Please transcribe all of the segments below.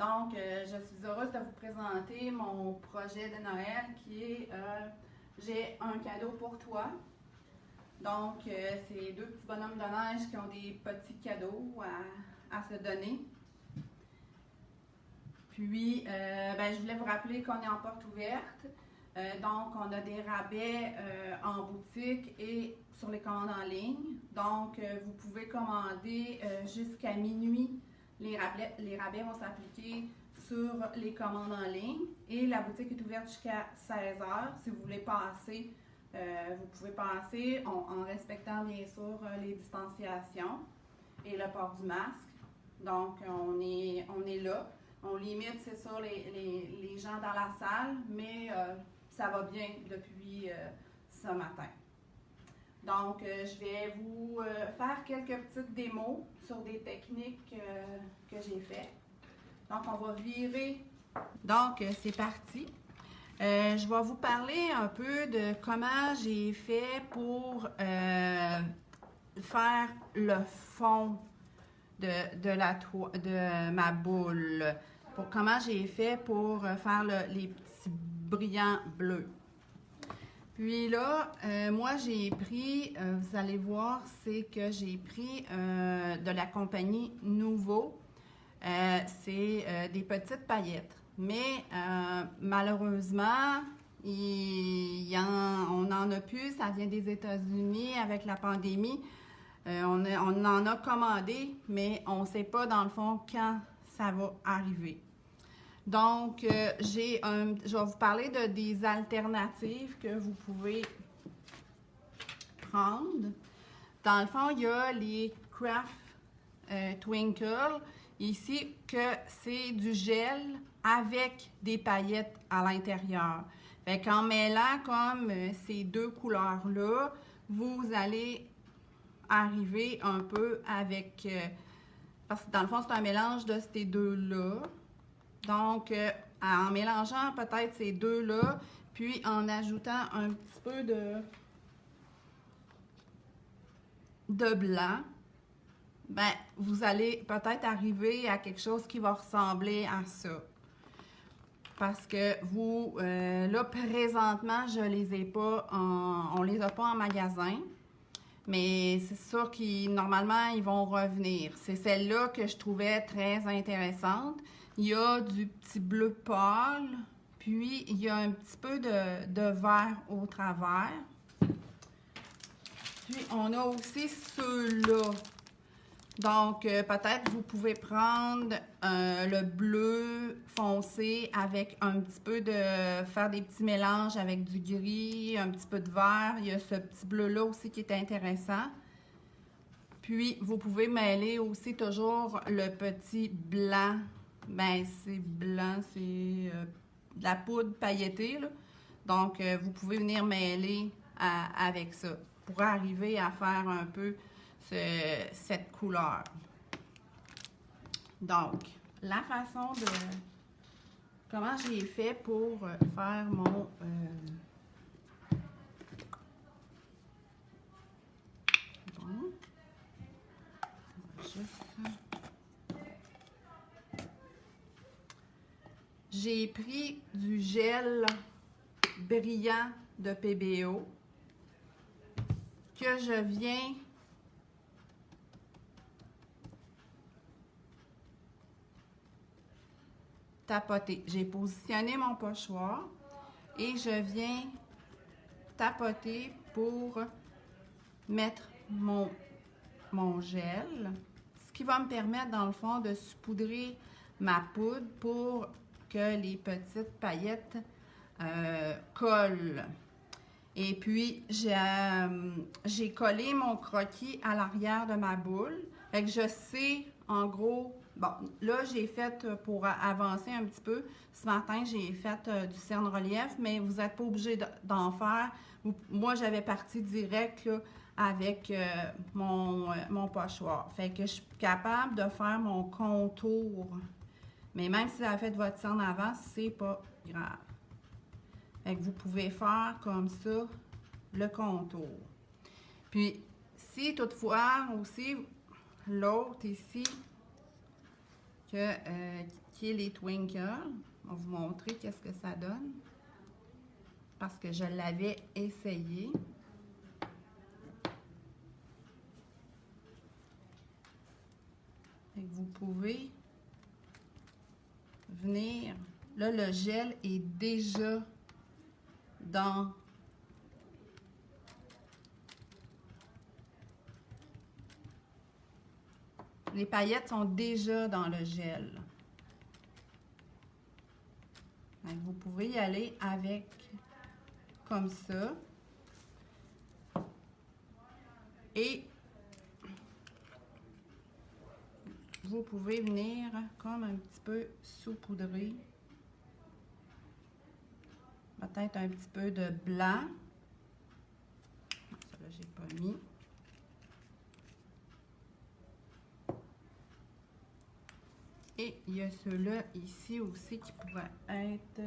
Donc, je suis heureuse de vous présenter mon projet de Noël qui est J'ai un cadeau pour toi. Donc, c'est deux petits bonhommes de neige qui ont des petits cadeaux à se donner. Puis, je voulais vous rappeler qu'on est en porte ouverte. Donc, on a des rabais en boutique et sur les commandes en ligne. Donc, vous pouvez commander jusqu'à minuit. Les rabais vont s'appliquer sur les commandes en ligne. Et la boutique est ouverte jusqu'à 16h. Si vous voulez passer, vous pouvez passer en respectant bien sûr les distanciations et le port du masque. Donc, on est là. On limite, c'est sûr, les gens dans la salle, mais ça va bien depuis ce matin. Donc, je vais vous faire quelques petites démos sur des techniques que j'ai faites. Donc, on va virer. Donc, c'est parti. Je vais vous parler un peu de comment j'ai fait pour faire le fond de ma boule. Comment j'ai fait pour faire les petits brillants bleus. Puis là, moi j'ai pris, vous allez voir, c'est que j'ai pris de la compagnie Nouveau. C'est des petites paillettes. Mais malheureusement, on n'en a plus. Ça vient des États-Unis avec la pandémie. On en a commandé, mais on ne sait pas dans le fond quand ça va arriver. Donc, je vais vous parler de des alternatives que vous pouvez prendre. Dans le fond, il y a les Craft Twinkle. Ici, que c'est du gel avec des paillettes à l'intérieur. Fait qu'en mêlant comme ces deux couleurs-là, vous allez arriver un peu avec... parce que dans le fond, c'est un mélange de ces deux-là. Donc, en mélangeant peut-être ces deux-là, puis en ajoutant un petit peu de blanc, ben, vous allez peut-être arriver à quelque chose qui va ressembler à ça. Parce que vous, là, présentement, je les ai pas on les a pas en magasin. Mais c'est sûr qu'ils, normalement, ils vont revenir. C'est celle-là que je trouvais très intéressante. Il y a du petit bleu pâle, puis il y a un petit peu de vert au travers. Puis on a aussi ceux-là. Donc, peut-être vous pouvez prendre le bleu foncé avec un petit peu faire des petits mélanges avec du gris, un petit peu de vert. Il y a ce petit bleu-là aussi qui est intéressant. Puis, vous pouvez mêler aussi toujours le petit blanc. Ben, c'est blanc, c'est de la poudre pailletée, là. Donc, vous pouvez venir mêler avec ça pour arriver à faire un peu cette couleur. Donc, la façon de... Comment j'ai fait pour faire mon... bon. J'ai pris du gel brillant de PBO que je viens tapoter. J'ai positionné mon pochoir et je viens tapoter pour mettre mon gel, ce qui va me permettre dans le fond de saupoudrer ma poudre pour que les petites paillettes collent. Et puis, j'ai collé mon croquis à l'arrière de ma boule. Fait que je sais, en gros, bon, là, j'ai fait, pour avancer un petit peu, ce matin, j'ai fait du cerne-relief, mais vous n'êtes pas obligé d'en faire. Moi, j'avais parti direct, là, avec mon pochoir. Fait que je suis capable de faire mon contour. Mais même si vous avez fait votre cerne avant, c'est pas grave. Fait que vous pouvez faire comme ça le contour. Puis, si toutefois aussi, l'autre ici, qui appliquer les Twinkle. On va vous montrer qu'est-ce que ça donne. Parce que je l'avais essayé. Et vous pouvez venir. Là, le gel est déjà dans les paillettes sont déjà dans le gel. Donc, vous pouvez y aller avec comme ça. Et vous pouvez venir comme un petit peu saupoudrer. Peut-être un petit peu de blanc. Ça, là, j'ai pas mis. Et il y a ceux-là ici aussi qui pourraient être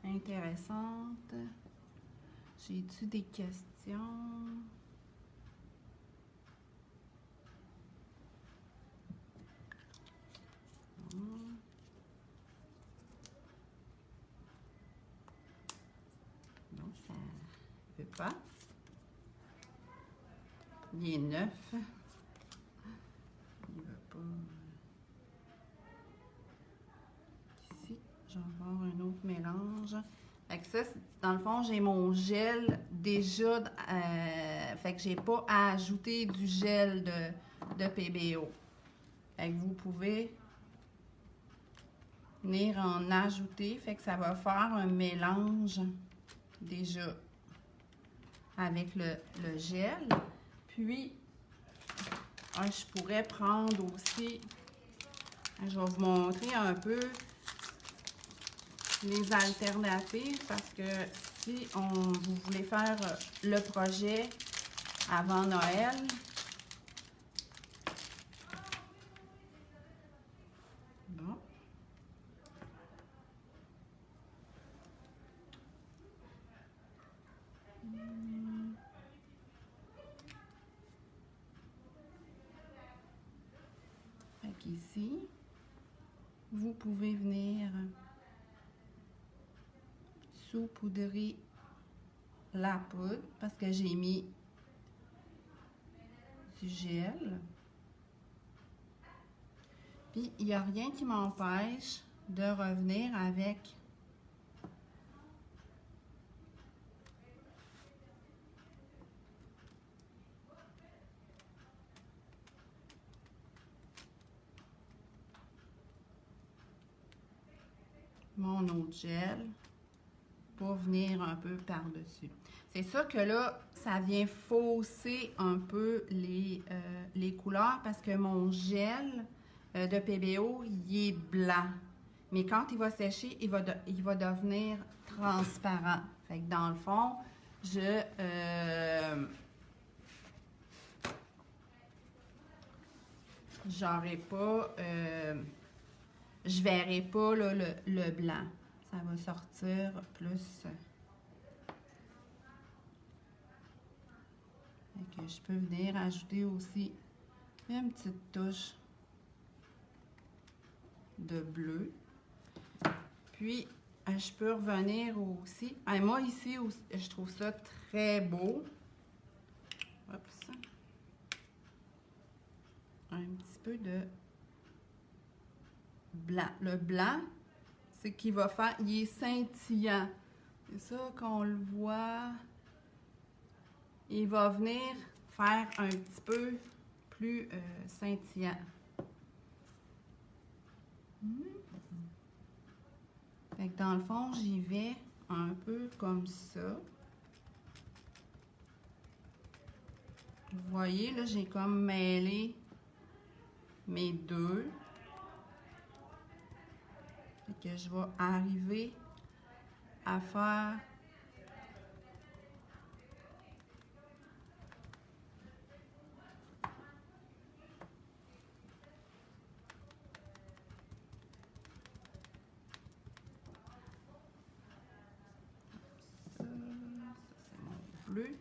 intéressantes. J'ai-tu des questions? Non, ça ne veut pas. Il est neuf. Il ne veut pas. Ici, je vais avoir un autre mélange. Fait que ça, dans le fond, j'ai mon gel déjà. Fait que j'ai pas à ajouter du gel de PBO. Fait que vous pouvez venir en ajouter. Fait que ça va faire un mélange déjà avec le gel. Puis, je pourrais prendre aussi, je vais vous montrer un peu les alternatives parce que si vous voulez faire le projet avant Noël, bon. Fait qu'ici, vous pouvez venir saupoudrer la poudre parce que j'ai mis du gel. Puis, il n'y a rien qui m'empêche de revenir avec mon autre gel pour venir un peu par-dessus. C'est sûr que là, ça vient fausser un peu les couleurs parce que mon gel de PBO, il est blanc. Mais quand il va sécher, il va devenir transparent. Fait que dans le fond, j'aurai pas, je verrai pas là, le blanc. Ça va sortir plus. Fait que je peux venir ajouter aussi une petite touche de bleu. Puis, je peux revenir aussi. Moi, ici, je trouve ça très beau. Oups. Un petit peu de blanc. Le blanc, c'est qu'il va faire, il est scintillant. C'est ça qu'on le voit. Il va venir faire un petit peu plus scintillant. Fait que dans le fond, j'y vais un peu comme ça. Vous voyez, là, j'ai comme mêlé mes deux. Fait que je vais arriver à faire ça, c'est mon bleu.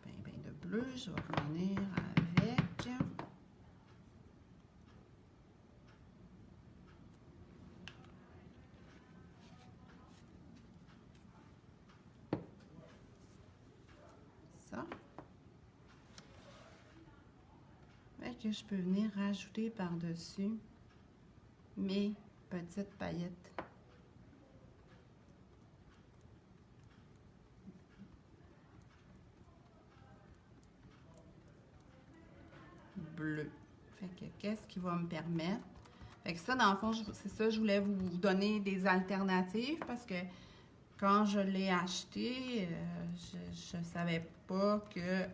C'est bien de bleu, je vais revenir avec. que je peux venir rajouter par-dessus mes petites paillettes. Bleu. Fait que qu'est-ce qui va me permettre? Fait que ça, dans le fond, c'est ça, je voulais vous donner des alternatives parce que quand je l'ai acheté, je ne savais pas que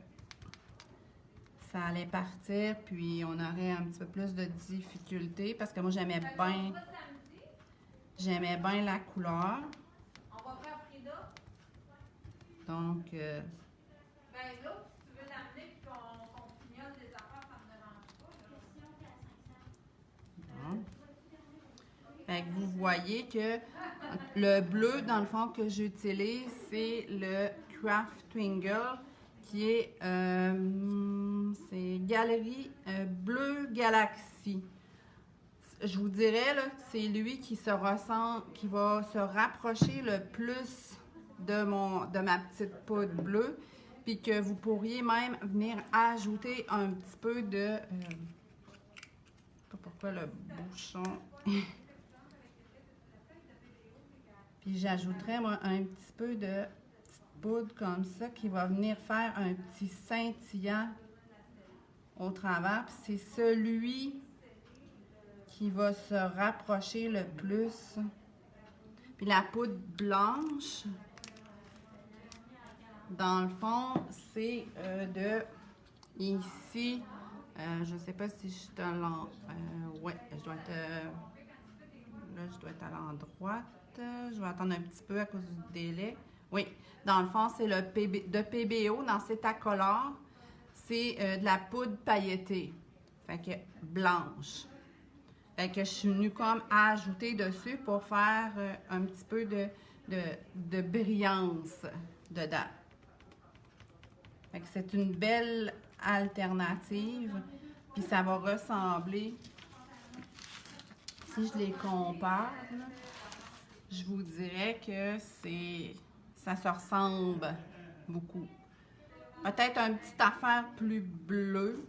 ça allait partir, puis on aurait un petit peu plus de difficultés parce que moi, j'aimais bien la couleur. On va faire Frida. Donc, Ben là, si tu veux l'amener et qu'on fignole des affaires, ça me dérange pas. bon. Fait que vous voyez que le bleu, dans le fond, que j'utilise, c'est le Craft Twinkle, qui est c'est Galerie Bleu Galaxy. Je vous dirais là, que c'est lui qui qui va se rapprocher le plus de ma petite poudre bleue, puis que vous pourriez même venir ajouter un petit peu de... je sais pas pourquoi le bouchon... Puis j'ajouterais moi un petit peu de petite poudre comme ça qui va venir faire un petit scintillant au travers. Puis c'est celui qui va se rapprocher le plus. Puis la poudre blanche, dans le fond, c'est de ici. Je ne sais pas si je suis à l'endroit. Ouais, je dois être. Là, je dois être à l'endroit. Je vais attendre un petit peu à cause du délai. Oui, dans le fond, c'est le de PBO dans cet accolard. C'est de la poudre pailletée. Fait que blanche. Fait que je suis venue comme ajouter dessus pour faire un petit peu de brillance dedans. Fait que c'est une belle alternative. Puis ça va ressembler, si je les compare, là, je vous dirais que ça se ressemble beaucoup. Peut-être une petite affaire plus bleue.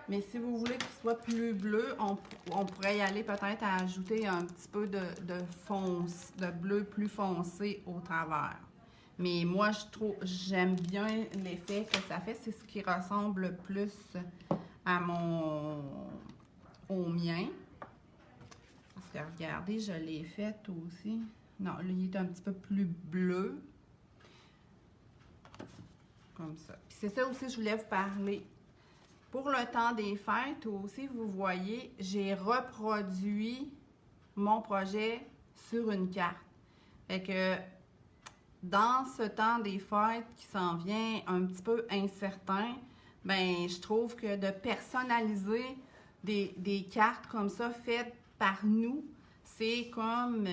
Mais si vous voulez qu'il soit plus bleu, on pourrait y aller peut-être à ajouter un petit peu de bleu plus foncé au travers. Mais moi, j'aime bien l'effet que ça fait. C'est ce qui ressemble le plus à au mien. Parce que regardez, je l'ai fait aussi. Non, lui, il est un petit peu plus bleu. Comme ça. Puis c'est ça aussi, je voulais vous parler. Pour le temps des fêtes aussi, vous voyez, j'ai reproduit mon projet sur une carte. Fait que dans ce temps des fêtes qui s'en vient un petit peu incertain, ben je trouve que de personnaliser des cartes comme ça faites par nous, c'est comme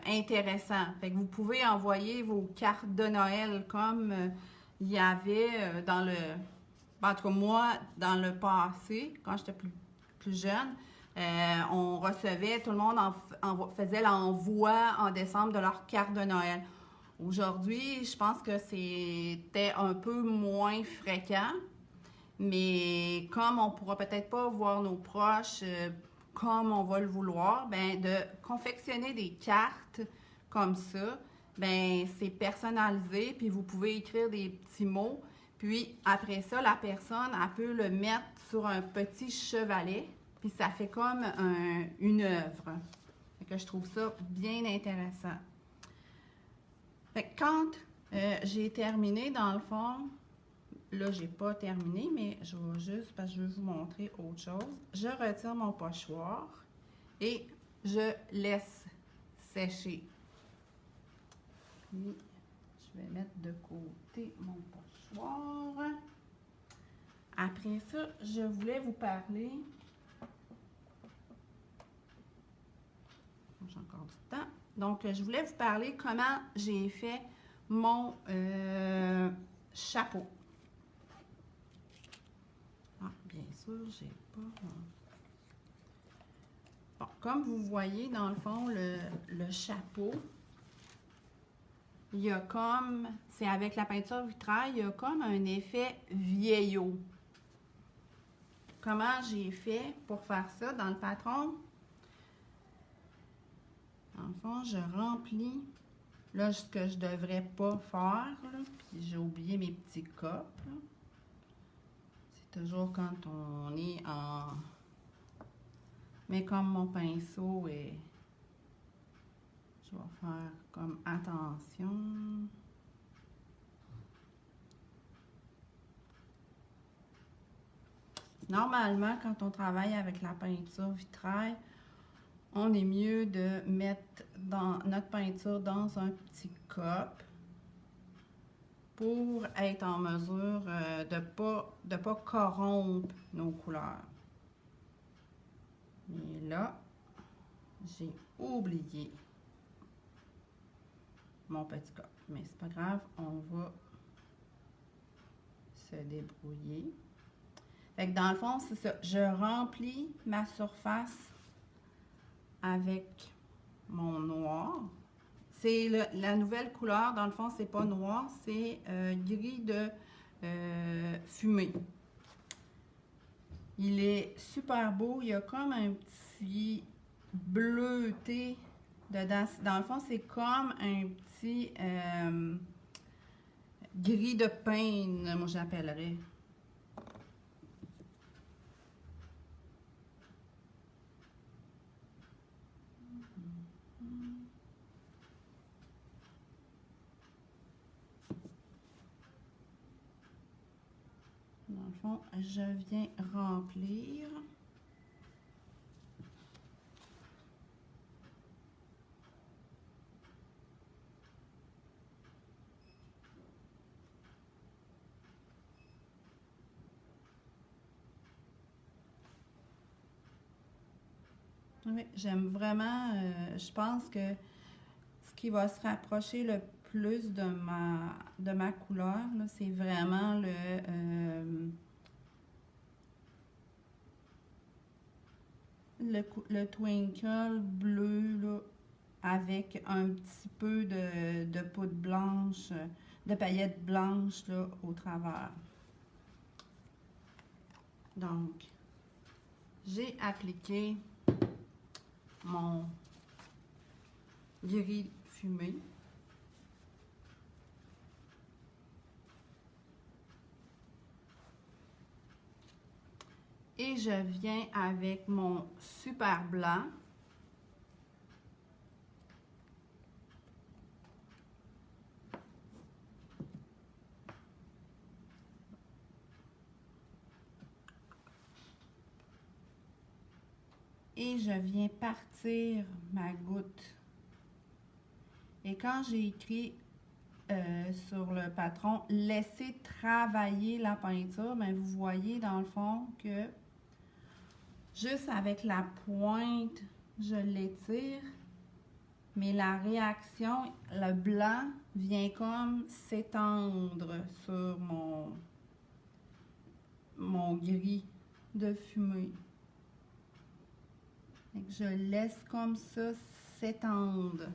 intéressant. Fait que vous pouvez envoyer vos cartes de Noël comme il y avait dans le... En tout cas, moi, dans le passé, quand j'étais plus jeune, on recevait, tout le monde faisait l'envoi en décembre de leur carte de Noël. Aujourd'hui, je pense que c'était un peu moins fréquent, mais comme on ne pourra peut-être pas voir nos proches comme on va le vouloir, ben de confectionner des cartes comme ça, ben c'est personnalisé, puis vous pouvez écrire des petits mots. Puis après ça, la personne, elle peut le mettre sur un petit chevalet, puis ça fait comme une œuvre. Fait que je trouve ça bien intéressant. Fait que quand j'ai terminé, dans le fond, là, j'ai pas terminé, mais je vais juste, parce que je veux vous montrer autre chose. Je retire mon pochoir et je laisse sécher. Puis, je vais mettre de côté mon pochoir. Après ça, je voulais vous parler. J'ai encore du temps. Donc, je voulais vous parler comment j'ai fait mon chapeau. Ah, bien sûr, j'ai pas... Bon, comme vous voyez, dans le fond, le chapeau, il y a comme, c'est avec la peinture vitrail, il y a comme un effet vieillot. comment j'ai fait pour faire ça dans le patron? En fond, je remplis, là, ce que je devrais pas faire, là, puis j'ai oublié mes petits copes, là. C'est toujours quand on est en... Mais comme mon pinceau est... Je vais faire comme attention. Normalement, quand on travaille avec la peinture vitrail, on est mieux de mettre notre peinture dans un petit cup pour être en mesure de pas corrompre nos couleurs. Et là, j'ai oublié mon petit cup. Mais c'est pas grave, on va se débrouiller. Fait que dans le fond, c'est ça. Je remplis ma surface avec mon noir. C'est la nouvelle couleur, dans le fond, c'est pas noir, c'est gris de fumée. Il est super beau. Il y a comme un petit bleuté dedans. Dans le fond, c'est comme un petit gris de peigne, moi j'appellerais. Dans le fond, je viens remplir. Oui, j'aime vraiment, je pense que ce qui va se rapprocher le plus de ma couleur, c'est vraiment le twinkle bleu là, avec un petit peu de poudre blanche, de paillettes blanches là, au travers. Donc, j'ai appliqué mon gris fumé. Et je viens avec mon super blanc. Et je viens partir ma goutte. Et quand j'ai écrit sur le patron, laisser travailler la peinture, mais vous voyez dans le fond que juste avec la pointe, je l'étire, mais la réaction, le blanc vient comme s'étendre sur mon gris de fumée. Et que je laisse comme ça s'étendre.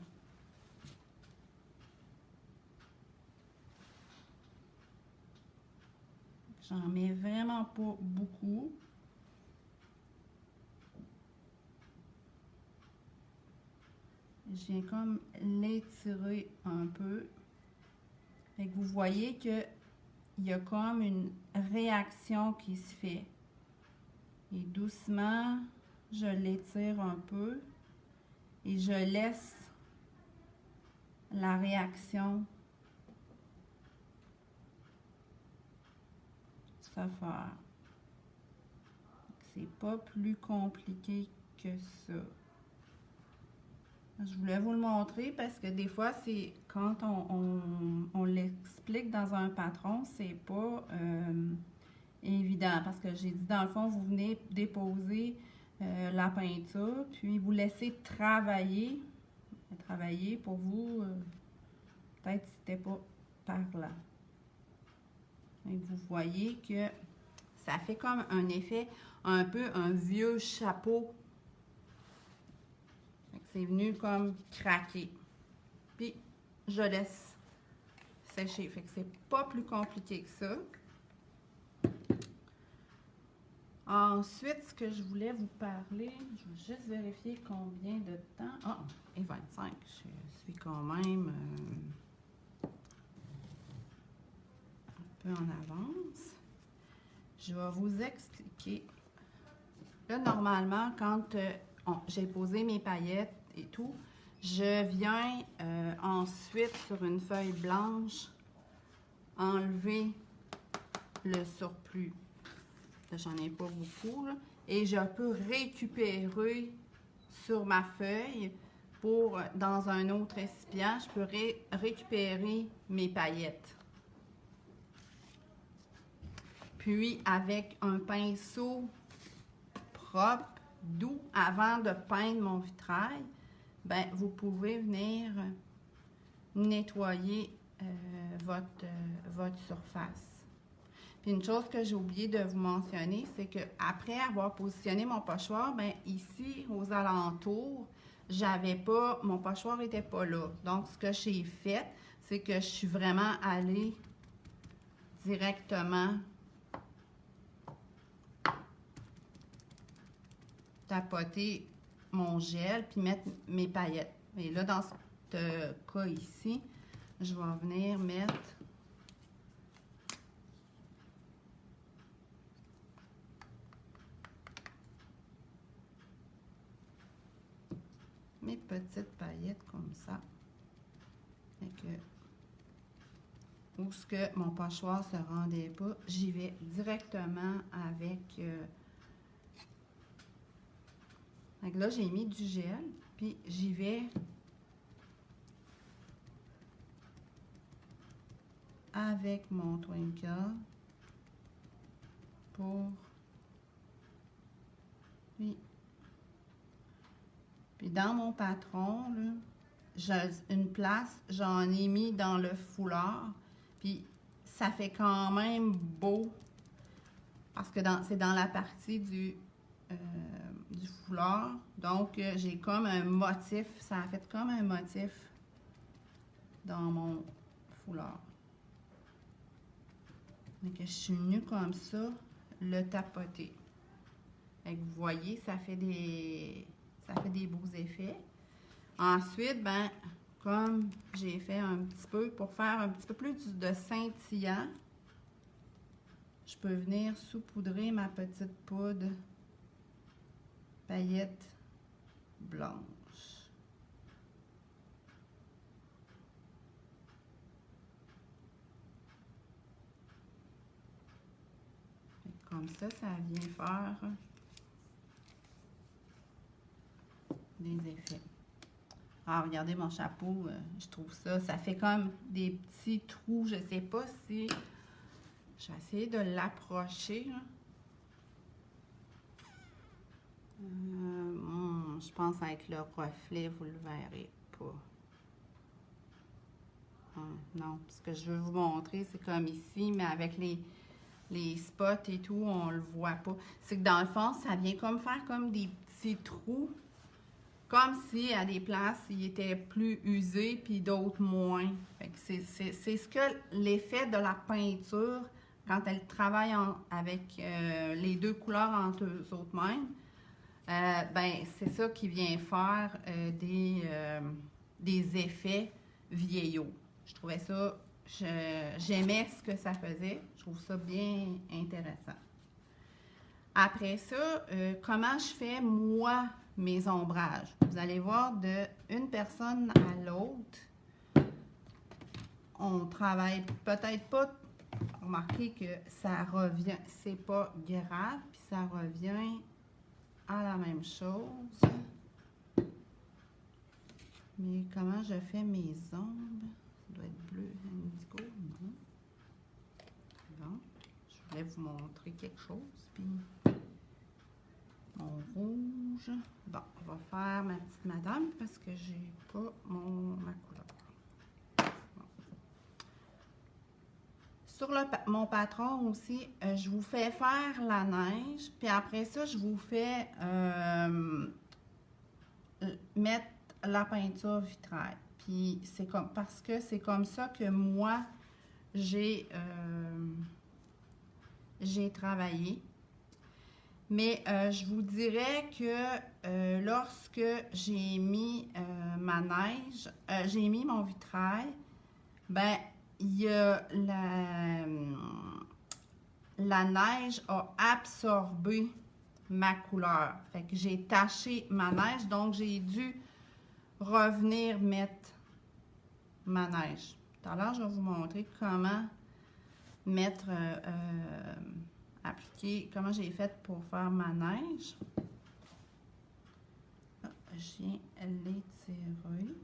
J'en mets vraiment pas beaucoup. Je viens comme l'étirer un peu. Fait que vous voyez que il y a comme une réaction qui se fait. Et doucement, je l'étire un peu et je laisse la réaction se faire. C'est pas plus compliqué que ça. Je voulais vous le montrer parce que des fois, c'est quand on l'explique dans un patron, c'est pas évident. Parce que j'ai dit, dans le fond, vous venez déposer la peinture, puis vous laissez travailler. Travailler pour vous, peut-être c'était pas parlant. Et vous voyez que ça fait comme un effet un peu un vieux chapeau. C'est venu comme craquer. Puis, je laisse sécher. Fait que c'est pas plus compliqué que ça. Ensuite, ce que je voulais vous parler, je vais juste vérifier combien de temps. Ah, et 25. Je suis quand même un peu en avance. Je vais vous expliquer. Là, normalement, quand j'ai posé mes paillettes et tout, je viens ensuite sur une feuille blanche enlever le surplus. J'en ai pas beaucoup, là. Et je peux récupérer sur ma feuille pour, dans un autre récipient, je peux récupérer mes paillettes. Puis, avec un pinceau propre, doux, avant de peindre mon vitrail, ben, vous pouvez venir nettoyer votre surface. Puis une chose que j'ai oublié de vous mentionner, c'est que après avoir positionné mon pochoir, ben ici, aux alentours, j'avais pas, mon pochoir n'était pas là. Donc, ce que j'ai fait, c'est que je suis vraiment allée directement tapoter mon gel, puis mettre mes paillettes. Et là, dans ce cas ici, je vais venir mettre mes petites paillettes comme ça. Fait que, où ce que mon pochoir se rendait pas, j'y vais directement avec... donc là, j'ai mis du gel, puis j'y vais avec mon Twinkle pour... Puis dans mon patron, là, j'ai une place, j'en ai mis dans le foulard, puis ça fait quand même beau, parce que c'est dans la partie du foulard, donc j'ai comme un motif, ça a fait comme un motif dans mon foulard. Donc je suis venue comme ça, le tapoter. Et vous voyez, ça fait des beaux effets. Ensuite, ben, comme j'ai fait un petit peu, pour faire un petit peu plus de scintillant, je peux venir saupoudrer ma petite poudre paillettes blanches. Comme ça vient faire des effets. Alors, regardez mon chapeau, je trouve ça fait comme des petits trous. Je ne sais pas si... Je vais essayer de l'approcher. Je pense avec le reflet, vous le verrez pas. Non, ce que je veux vous montrer, c'est comme ici, mais avec les spots et tout, on le voit pas. C'est que dans le fond, ça vient comme faire comme des petits trous. Comme si à des places, il était plus usé, puis d'autres moins. C'est ce que l'effet de la peinture, quand elle travaille avec les deux couleurs entre eux autres mêmes, ben, c'est ça qui vient faire des effets vieillots. Je trouvais ça, j'aimais ce que ça faisait. Je trouve ça bien intéressant. Après ça, comment je fais, moi, mes ombrages? Vous allez voir, de une personne à l'autre, on travaille peut-être pas. Remarquez que ça revient, c'est pas grave, puis ça revient à la même chose. Mais comment je fais mes ombres? Ça doit être bleu indigo, non? Bon, je voulais vous montrer quelque chose, puis mon rouge. Bon, on va faire ma petite madame parce que j'ai pas ma couleur. Bon. Sur mon patron aussi, je vous fais faire la neige, puis après ça, je vous fais mettre la peinture vitrail. Puis c'est comme parce que c'est comme ça que moi j'ai travaillé. Mais je vous dirais que lorsque j'ai mis ma neige, j'ai mis mon vitrail, ben il y a la neige a absorbé ma couleur. Fait que j'ai taché ma neige, donc j'ai dû revenir mettre ma neige. Tout à l'heure, je vais vous montrer comment mettre, appliquer, comment j'ai fait pour faire ma neige. Je viens l'étirer.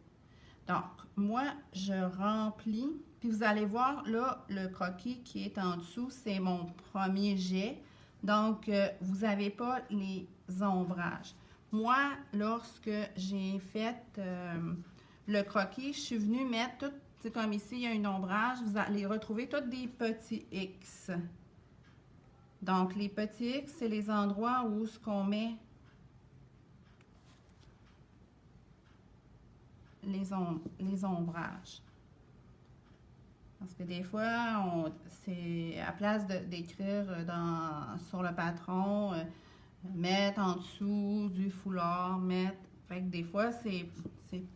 Donc, moi, je remplis. Puis vous allez voir, là, le croquis qui est en dessous, c'est mon premier jet. Donc, vous n'avez pas les ombrages. Moi, lorsque j'ai fait le croquis, je suis venue mettre tout, c'est comme ici, il y a un ombrage, vous allez retrouver tous des petits X. Donc, les petits X, c'est les endroits où ce qu'on met les ombrages. Parce que des fois, c'est à place d'écrire sur le patron, mettre en dessous du foulard, mettre. Fait que des fois, c'est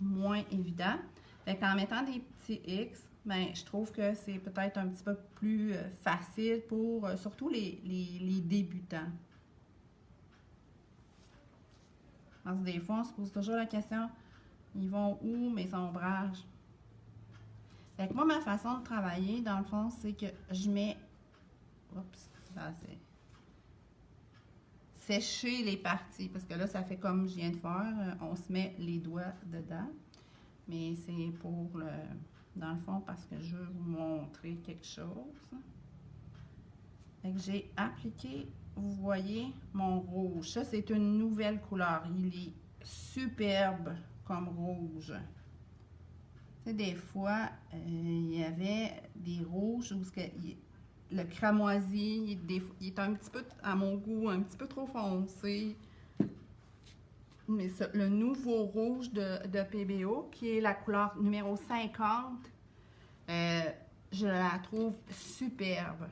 moins évident. Fait qu'en mettant des petits X, ben, je trouve que c'est peut-être un petit peu plus facile pour surtout les débutants. Parce que des fois, on se pose toujours la question, ils vont où mes ombrages? Fait que moi, ma façon de travailler, dans le fond, c'est que je mets... Oups, là, c'est... Sécher les parties, parce que là, ça fait comme je viens de faire. On se met les doigts dedans. Mais c'est pour le... Dans le fond, parce que je veux vous montrer quelque chose. Fait que j'ai appliqué, vous voyez, mon rouge. Ça, c'est une nouvelle couleur. Il est superbe comme rouge. Tu sais, des fois, il y avait des rouges où le cramoisi, il est un petit peu, à mon goût, un petit peu trop foncé. Mais ça, le nouveau rouge de PBO, qui est la couleur numéro 50, je la trouve superbe.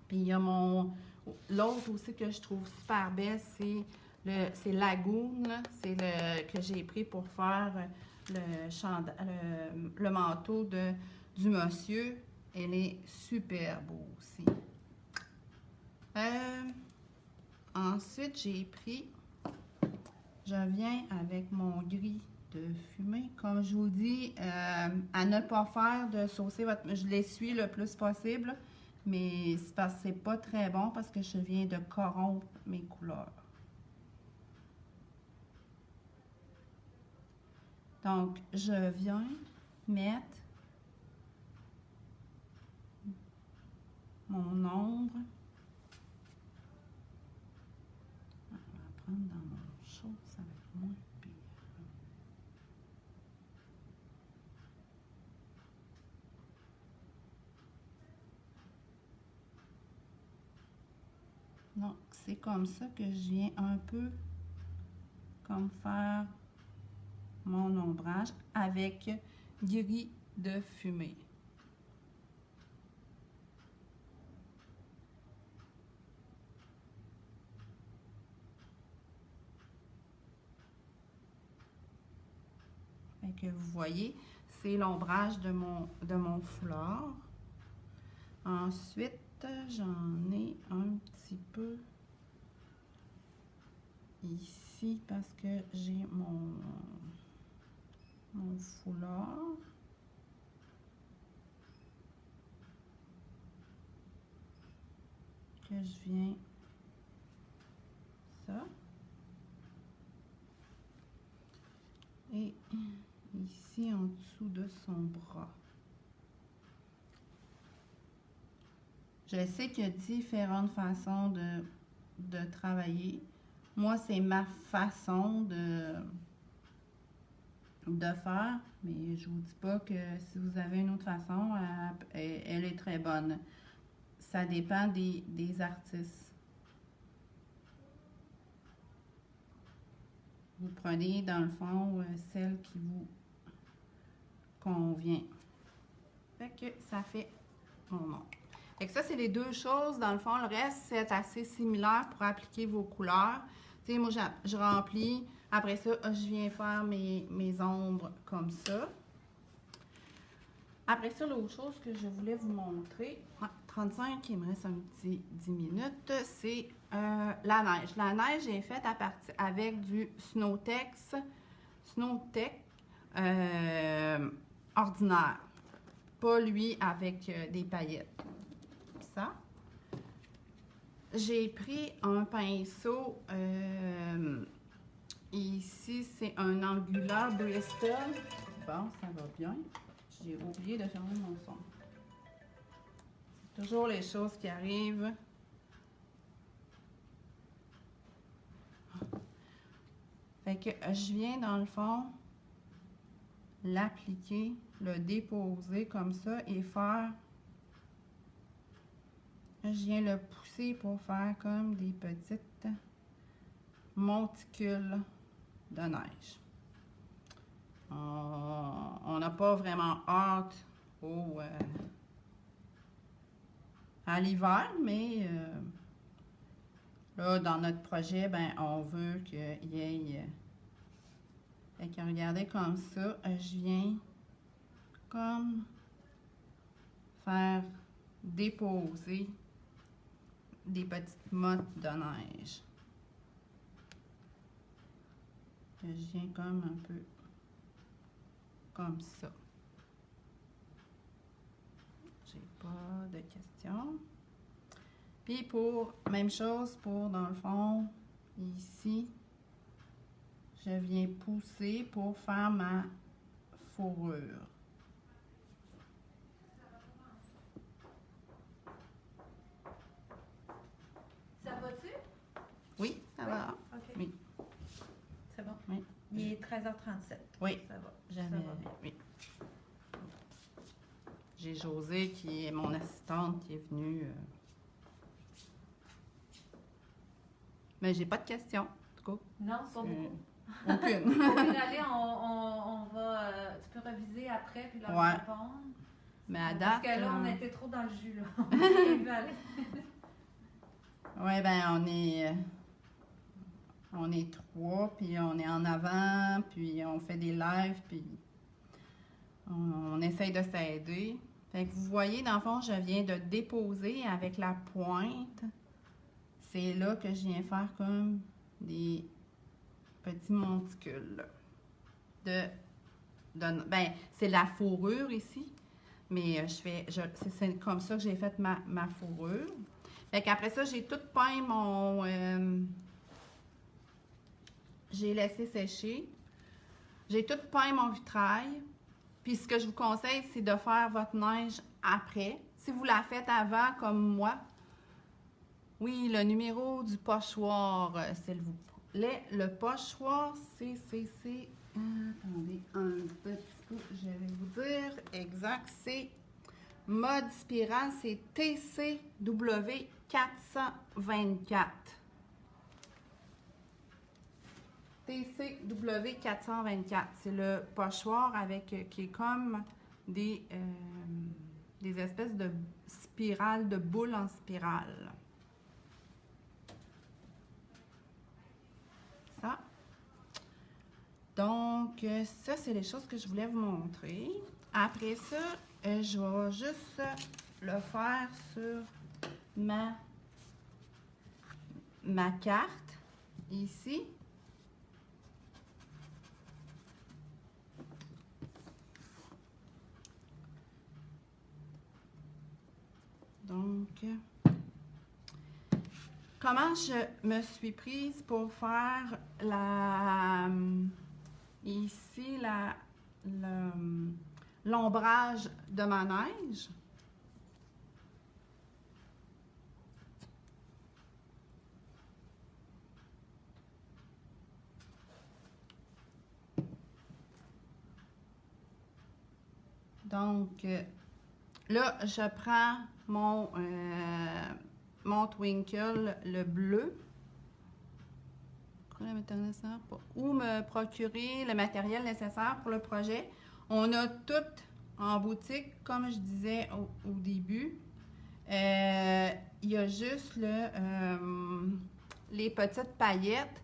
Puis il y a l'autre aussi que je trouve super belle, c'est Lagoon, c'est le que j'ai pris pour faire le manteau du monsieur. Elle est super beau aussi. Ensuite, je viens avec mon gris de fumée. Comme je vous dis, à ne pas faire de saucer je l'essuie le plus possible, mais c'est parce que c'est pas très bon parce que je viens de corrompre mes couleurs. Donc, je viens mettre mon ombre. On va prendre dans mon chose, ça va être moins pire. Donc, c'est comme ça que je viens un peu comme faire mon ombrage avec gris de fumée. Fait que vous voyez, c'est l'ombrage de mon foulard. Ensuite, j'en ai un petit peu ici parce que j'ai mon foulard. Que je viens ça. Et ici en dessous de son bras. Je sais qu'il y a différentes façons de travailler. Moi, c'est ma façon de faire, mais je vous dis pas que si vous avez une autre façon, elle est très bonne. Ça dépend des artistes. Vous prenez, dans le fond, celle qui vous convient. Fait que ça fait mon nom. Fait que ça, c'est les deux choses. Dans le fond, le reste, c'est assez similaire pour appliquer vos couleurs. Tu sais, moi, je remplis. Après ça, je viens faire mes ombres comme ça. Après ça, l'autre chose que je voulais vous montrer, 35, il me reste un petit 10 minutes, c'est la neige. La neige est faite avec du Snowtex ordinaire, pas lui avec des paillettes. Ça. J'ai pris un pinceau, ici c'est un Angular Bristol. Bon, ça va bien. J'ai oublié de fermer mon son. C'est toujours les choses qui arrivent. Fait que je viens dans le fond l'appliquer, le déposer comme ça et faire. Je viens le pousser pour faire comme des petites monticules de neige. On n'a pas vraiment hâte à l'hiver, mais là, dans notre projet, ben, on veut qu'il y ait... Fait que regardez comme ça, je viens comme faire déposer des petites mottes de neige. Je viens comme un peu comme ça. J'ai pas de questions. Puis pour, même chose pour dans le fond, ici, je viens pousser pour faire ma fourrure. Ça va-tu? Oui, ça va. OK. Oui. C'est bon? Oui. Il est 13h37. Oui. Ça va. J'avais, Ça va bien. oui. J'ai Josée qui est mon assistante qui est venue. Mais j'ai pas de questions, en tout cas. Non, pas beaucoup. Aucune. On peut aller, on va. Tu peux reviser après puis leur Ouais. répondre. Mais à Parce date. que là, on était trop dans le jus, là. On peut aller. Oui, ben on est trois, puis on est en avant, puis on fait des lives, puis on essaye de s'aider. Fait que vous voyez, dans le fond, je viens de déposer avec la pointe. C'est là que je viens faire comme des petits monticules. Ben, c'est la fourrure ici, mais c'est comme ça que j'ai fait ma fourrure. Fait qu'après ça, j'ai tout peint mon... j'ai laissé sécher. J'ai tout peint mon vitrail. Puis ce que je vous conseille, c'est de faire votre neige après. Si vous la faites avant, comme moi, oui, le numéro du pochoir, s'il vous plaît. Le pochoir, c'est... attendez un petit peu, je vais vous dire exact. C'est mode spirale, c'est TCW 424. TCW 424. C'est le pochoir avec qui est comme des espèces de spirales, de boules en spirale. Ça. Donc, ça, c'est les choses que je voulais vous montrer. Après ça, je vais juste le faire sur ma carte, ici. Donc, comment je me suis prise pour faire ici, l'ombrage de ma neige. Donc, là, je prends mon Twinkle, le bleu. Ou me procurer le matériel nécessaire pour le projet. On a tout en boutique, comme je disais au début. Il y a juste les petites paillettes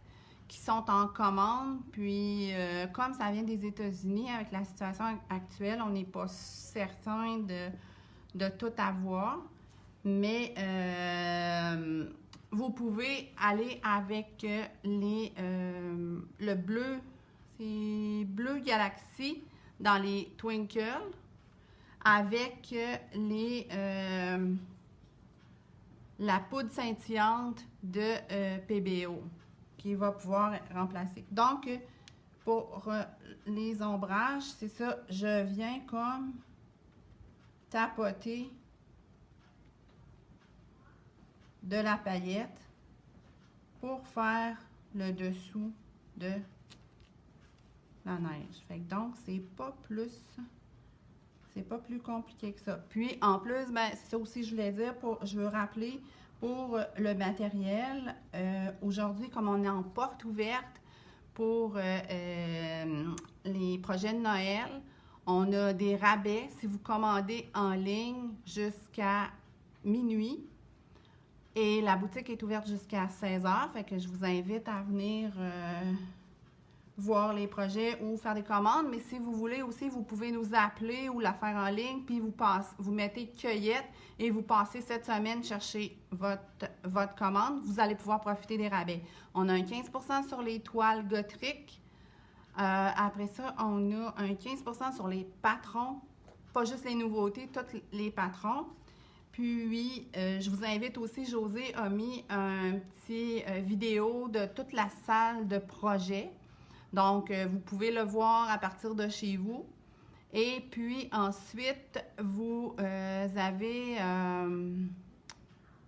qui sont en commande. Puis, comme ça vient des États-Unis, avec la situation actuelle, on n'est pas certain de tout avoir. Mais vous pouvez aller avec le bleu, c'est bleu Galaxy dans les Twinkle, avec la poudre scintillante de PBO qui va pouvoir remplacer. Donc, pour les ombrages, c'est ça, je viens comme tapoter de la paillette pour faire le dessous de la neige. Fait que donc, c'est pas plus compliqué que ça. Puis, en plus, ben, c'est ça aussi, je voulais dire, je veux rappeler, pour le matériel, aujourd'hui, comme on est en porte ouverte pour les projets de Noël, on a des rabais si vous commandez en ligne jusqu'à minuit. Et la boutique est ouverte jusqu'à 16h, fait que je vous invite à venir voir les projets ou faire des commandes. Mais si vous voulez aussi, vous pouvez nous appeler ou la faire en ligne, puis vous mettez cueillette et vous passez cette semaine chercher votre commande. Vous allez pouvoir profiter des rabais. On a un 15% sur les toiles Gothic. Après ça, on a un 15% sur les patrons, pas juste les nouveautés, tous les patrons. Puis, je vous invite aussi, José a mis un petit vidéo de toute la salle de projet. Donc, vous pouvez le voir à partir de chez vous. Et puis, ensuite, vous avez un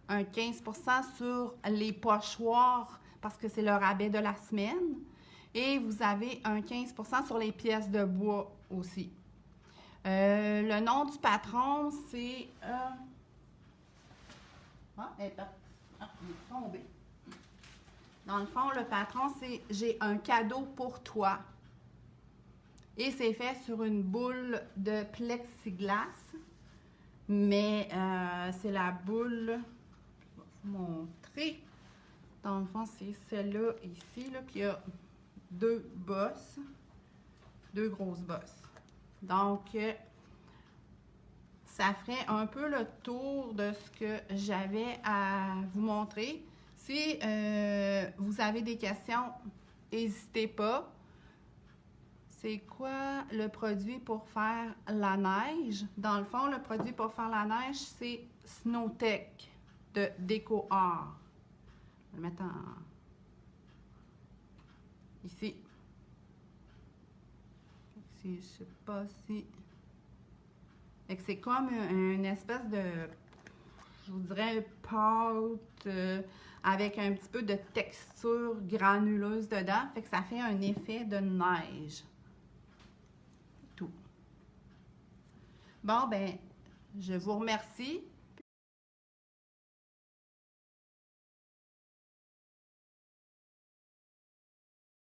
15% sur les pochoirs parce que c'est le rabais de la semaine. Et vous avez un 15% sur les pièces de bois aussi. Le nom du patron, c'est... elle est partie. Elle est tombée. Dans le fond, le patron, c'est « J'ai un cadeau pour toi ». Et c'est fait sur une boule de plexiglas. Mais c'est la boule, je vais vous montrer. Dans le fond, c'est celle-là ici, là, qui a deux bosses, deux grosses bosses. Donc, ça ferait un peu le tour de ce que j'avais à vous montrer. Si vous avez des questions, n'hésitez pas. C'est quoi le produit pour faire la neige? Dans le fond, le produit pour faire la neige, c'est Snowtech de DecoArt. Je vais le mettre ici. Je ne sais pas si... C'est comme une espèce de, je vous dirais, pâte avec un petit peu de texture granuleuse dedans. Fait que ça fait un effet de neige. Tout. Bon, ben, je vous remercie.